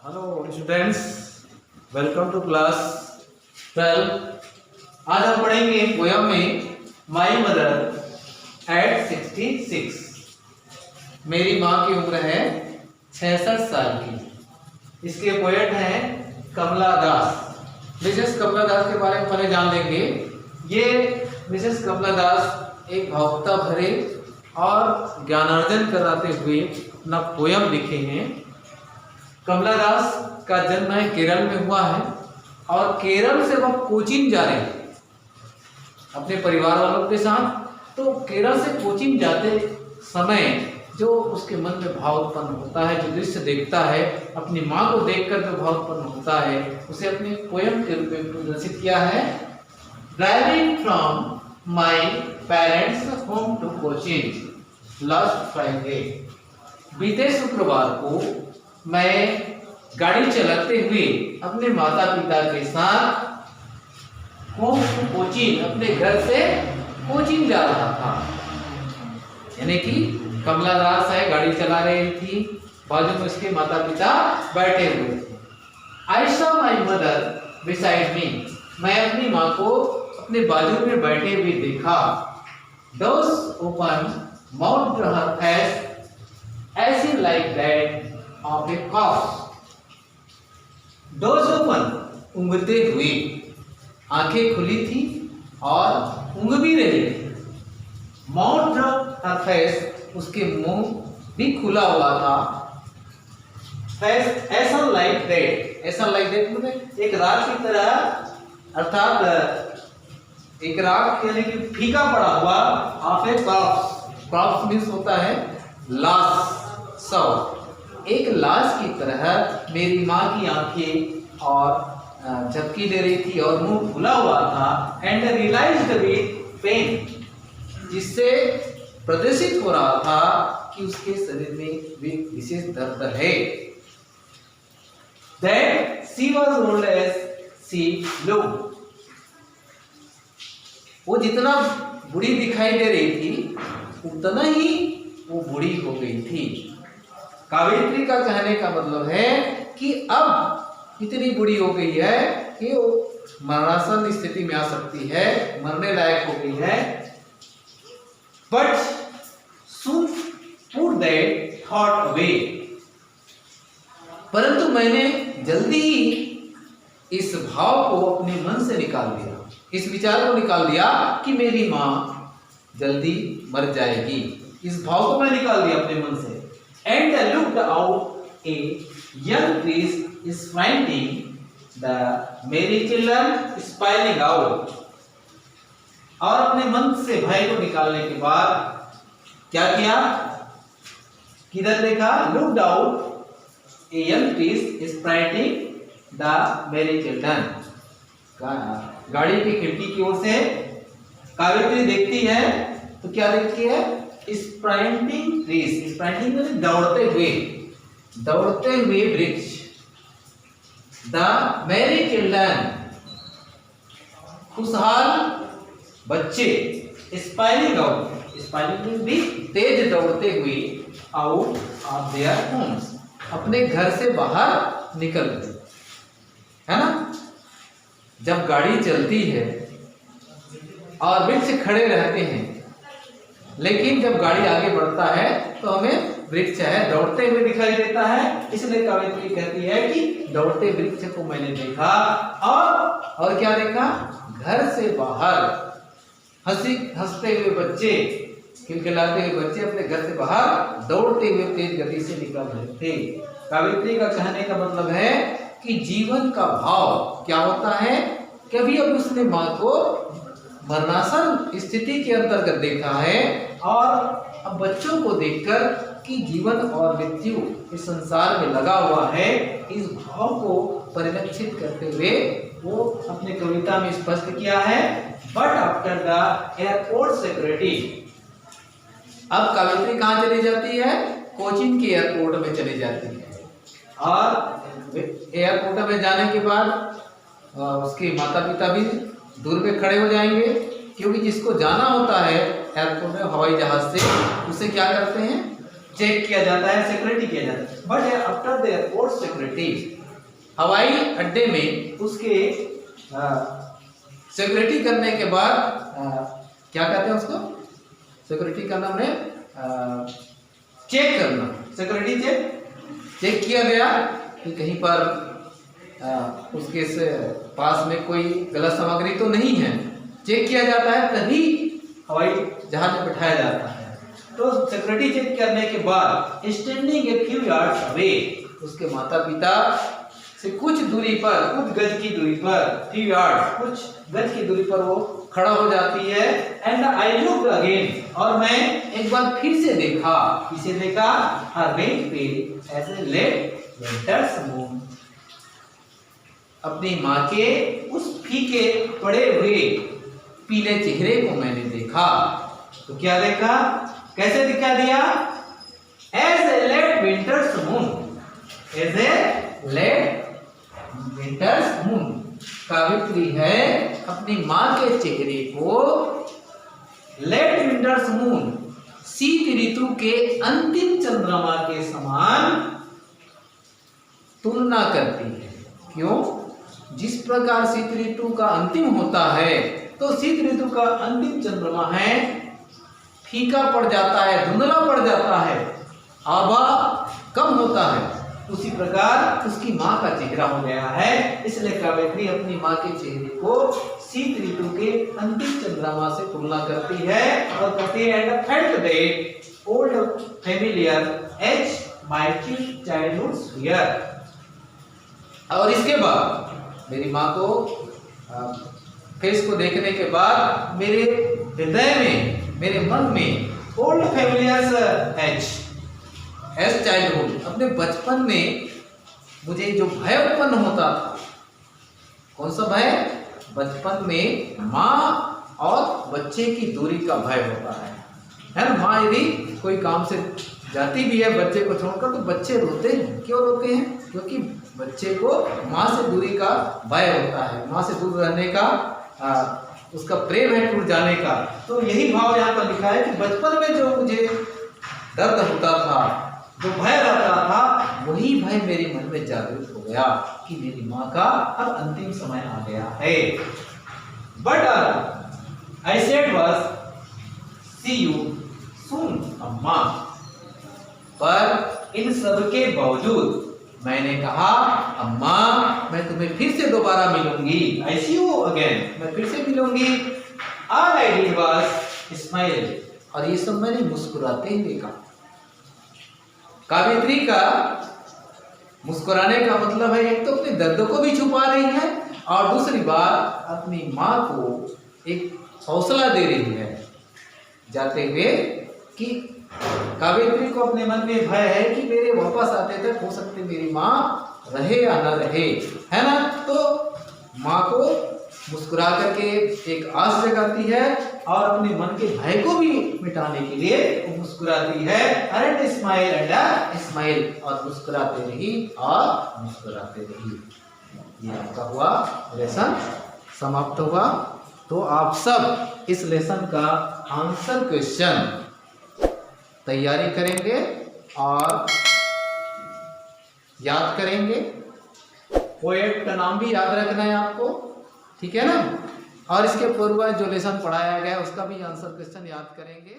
Hello students, welcome to class 12। आज हम पढ़ेंगे पोयम में माई मदर एट 66। मेरी माँ की उम्र है 66 साल की। इसके पोएट हैं कमला दास। मिसेस कमला दास के बारे में पहले जान लेंगे। ये मिसेस कमला दास एक भावुकता भरे और ज्ञानार्जन कराते हुए अपना पोयम लिखे हैं। कमला दास का जन्म है केरल में हुआ है और केरल से वह कोचीन जा रहे हैं अपने परिवार वालों के साथ। तो केरल से कोचीन जाते समय जो उसके मन में भाव उत्पन्न होता है, जो दृश्य देखता है, अपनी माँ को देखकर जो भाव उत्पन्न होता है, उसे अपने पोयम के रूप में प्रदर्शित किया है। Driving from my parents home to Cochin last Friday. बीते शुक्रवार को मैं गाड़ी चलाते हुए अपने माता पिता के साथ होम टू कोचीन, अपने घर से कोचीन जा रहा था। यानी कि कमला दास है, गाड़ी चला रही थी, बाजू में उसके माता पिता बैठे हुए थे। I saw my mother beside me. मैं अपनी माँ को अपने बाजू में बैठे हुए देखा। Doors open, mouth her face ashen like that of a corpse. Doors open, ऊँघते हुए, आंखें खुली थी और ऊँघ भी रही थी। माउथ हर फेस, उसके मुंह भी खुला हुआ था। फेस ऐसा लाइक दैट, ऐसा लाइक दैट मतलब एक रात की तरह, अर्थात एक रात यानी कि फीका पड़ा हुआ। Of a cough, cough means होता है लाश, शव। एक लाश की तरह मेरी माँ की आंखें और झपकी ले रही थी और मुंह खुला हुआ था। एंड रियलाइज्ड विद पेन, जिससे प्रदर्शित हो रहा था कि उसके शरीर में विशेष दर्द है। That she was old as she looked. वो जितना बूढ़ी दिखाई दे रही थी उतना ही वो बूढ़ी हो गई थी। कावित्री का कहने का मतलब है कि अब इतनी बूढ़ी हो गई है कि वो मरणासन स्थिति में आ सकती है, मरने लायक हो गई है। But soon put that thought away, परंतु मैंने जल्दी ही इस भाव को अपने मन से निकाल दिया, इस विचार को निकाल दिया कि मेरी माँ जल्दी मर जाएगी। इस भाव को मैं निकाल दिया अपने मन से। And I looked out a young priest is finding the merry children smiling out। और अपने मन से भय को निकालने के बाद क्या किया, किधर देखा, looked out a young priest is finding the merry children। गाड़ी की खिड़की की ओर से कावित्री देखती है तो क्या देखती है, स्प्राइंटिंग ट्रीज। स्प्राइंटिंग मतलब दौड़ते हुए वृक्ष। द मैरी चिल्ड्रन, खुशहाल बच्चे। स्पाइलिंग आउट, स्पाइलिंग भी तेज दौड़ते हुए, आउट ऑफ देयर होम्स, अपने घर से बाहर निकल गए। है ना, जब गाड़ी चलती है और वृक्ष खड़े रहते हैं, लेकिन जब गाड़ी आगे बढ़ता है तो हमें वृक्ष है दौड़ते हुए दिखाई देता है। इसलिए कावित्री कहती है कि दौड़ते वृक्ष को मैंने देखा और क्या देखा, घर से बाहर हंसते हुए बच्चे, खिलखिलाते हुए बच्चे अपने घर से बाहर दौड़ते हुए तेज गति से निकल रहे थे। कावित्री का कहने का मतलब है कि जीवन का भाव क्या होता है। कभी अब उसने माँ को मरणासन स्थिति के अंतर्गत देखा है और अब बच्चों को देखकर कि जीवन और मृत्यु इस संसार में लगा हुआ है, इस भाव को परिलक्षित करते हुए वो अपने कविता में स्पष्ट किया है। But after the airport security, अब कावित्री कहाँ चली जाती है, कोचीन के एयरपोर्ट में चली जाती है। और एयरपोर्ट में जाने के बाद उसके माता पिता भी दूर पे खड़े हो जाएंगे, क्योंकि जिसको जाना होता है एयरपोर्ट में हवाई जहाज से, उसे क्या करते हैं, चेक किया जाता है, सिक्योरिटी किया जाता है। But after the airport security, हवाई अड्डे में उसके सिक्योरिटी करने के बाद क्या कहते हैं उसको, सिक्योरिटी का नाम है चेक करना, सिक्योरिटी चेक किया गया कि कहीं पर उसके पास में कोई गलत सामग्री तो नहीं है, चेक किया जाता है तभी हवाई जहाज में बिठाया जाता है। तो सिक्योरिटी चेक करने के बाद standing a few yards away, उसके माता पिता से कुछ दूरी पर, कुछ गज की दूरी पर, फ्यू यार्ड कुछ गज की दूरी पर वो खड़ा हो जाती है। एंड आई लुक अगेन, और मैं एक बार फिर से देखा, किसे देखा, her red pale as a late winter's moon, अपनी माँ के उस फीके पड़े हुए पीले चेहरे को मैंने देखा। तो क्या देखा, कैसे दिखा दिया, as a late winter's moon, as a late winter's moon, कावित्री है अपनी माँ के चेहरे को लेट विंटर्स मून, शीत ऋतु के अंतिम चंद्रमा के समान तुलना करती है। क्यों, जिस प्रकार शीत ऋतु का अंतिम होता है, तो शीत ऋतु का अंतिम चंद्रमा है फीका पड़ जाता है, धुंधला पड़ जाता है, आभा कम होता है, उसी प्रकार उसकी माँ का चेहरा हो गया है। इसलिए कावित्री अपनी माँ के चेहरे को शीत ऋतु के अंतिम चंद्रमा से तुलना करती है और कहती है and felt that old familiar ache my childhood fear. और इसके बाद मेरी माँ को फेस को देखने के बाद मेरे हृदय में, मेरे मन में ओल्ड फैमिलियर्स एज चाइल्डहुड, अपने बचपन में मुझे जो भय उत्पन्न होता था, कौन सा भय, बचपन में माँ और बच्चे की दूरी का भय होता है ना। माँ यदि कोई काम से जाती भी है बच्चे को छोड़कर तो बच्चे रोते हैं। क्यों रोते हैं, क्योंकि बच्चे को माँ से दूरी का भय होता है, माँ से दूर रहने का उसका प्रेम है टूट जाने का। तो यही भाव यहाँ पर लिखा है कि बचपन में जो मुझे दर्द होता था, जो भय रहता था, वही भय मेरे मन में जागृत हो गया कि मेरी माँ का अब अंतिम समय आ गया है। But I said was see you soon Amma, पर इन सब के बावजूद मैंने कहा अम्मा मैं तुम्हें फिर से दोबारा मिलूंगी, आई सी यू अगेन, मैं फिर से मिलूंगी। All I did was smile, और ये सब मैंने मुस्कुराते हुए कहा। कावित्री का मुस्कुराने का मतलब है एक तो अपने दर्द को भी छुपा रही है और दूसरी बात अपनी माँ को एक हौसला दे रही है जाते हुए कि कावित्री को अपने मन में भय है कि मेरे वापस आते तक हो सकते मेरी माँ रहे या न रहे, है ना। तो माँ को मुस्कुरा करके एक आस जगाती है और अपने मन के भय को भी मिटाने के लिए वो मुस्कुराती है। एंड स्माइल एंड स्माइल, और मुस्कुराते रही और मुस्कुराते रही। ये आपका हुआ लेसन समाप्त हुआ। तो आप सब इस लेसन का आंसर क्वेश्चन तैयारी करेंगे और याद करेंगे। पोएट का नाम भी याद रखना है आपको, ठीक है ना। और इसके पूर्व जो लेसन पढ़ाया गया उसका भी आंसर क्वेश्चन याद करेंगे।